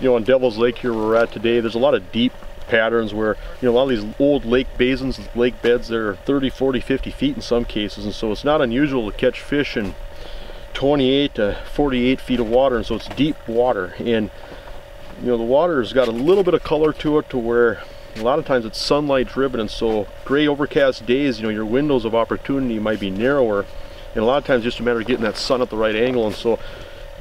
You know, on Devil's Lake here where we're at today, there's a lot of deep patterns where, you know, a lot of these old lake basins, lake beds, they're 30, 40, 50 feet in some cases, and so it's not unusual to catch fish in 28 to 48 feet of water, and so it's deep water. And you know, the water's got a little bit of color to it to where a lot of times it's sunlight driven, and so gray overcast days, you know, your windows of opportunity might be narrower, and a lot of times just a matter of getting that sun at the right angle. And so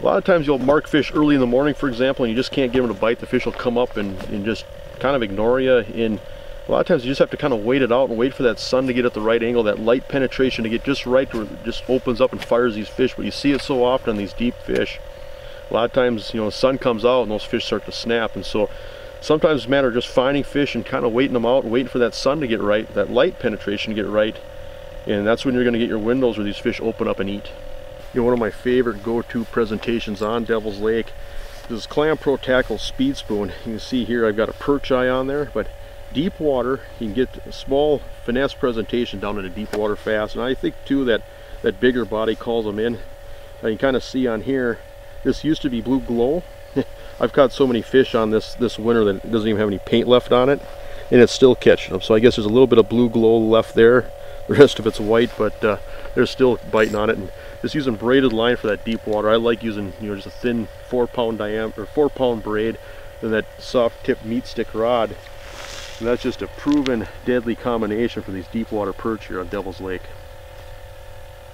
a lot of times you'll mark fish early in the morning, for example, and you just can't get them to bite. The fish will come up and just kind of ignore you. And a lot of times you just have to kind of wait it out and wait for that sun to get at the right angle, that light penetration to get just right where it just opens up and fires these fish. But you see it so often on these deep fish. A lot of times, you know, the sun comes out and those fish start to snap. And so sometimes it's a matter of just finding fish and kind of waiting them out and waiting for that sun to get right, that light penetration to get right. And that's when you're going to get your windows where these fish open up and eat. You know, one of my favorite go-to presentations on Devil's Lake is this Clam Pro Tackle Speed Spoon. You can see here I've got a perch eye on there, but deep water, you can get a small finesse presentation down into deep water fast. And I think too that bigger body calls them in. Now you can kind of see on here, this used to be blue glow. I've caught so many fish on this winter that it doesn't even have any paint left on it, and it's still catching them. So I guess there's a little bit of blue glow left there. The rest of it's white, but they're still biting on it. And just using braided line for that deep water. I like using, you know, just a thin 4-pound diameter, 4-pound braid, and that soft tip meat stick rod. And that's just a proven deadly combination for these deep water perch here on Devil's Lake.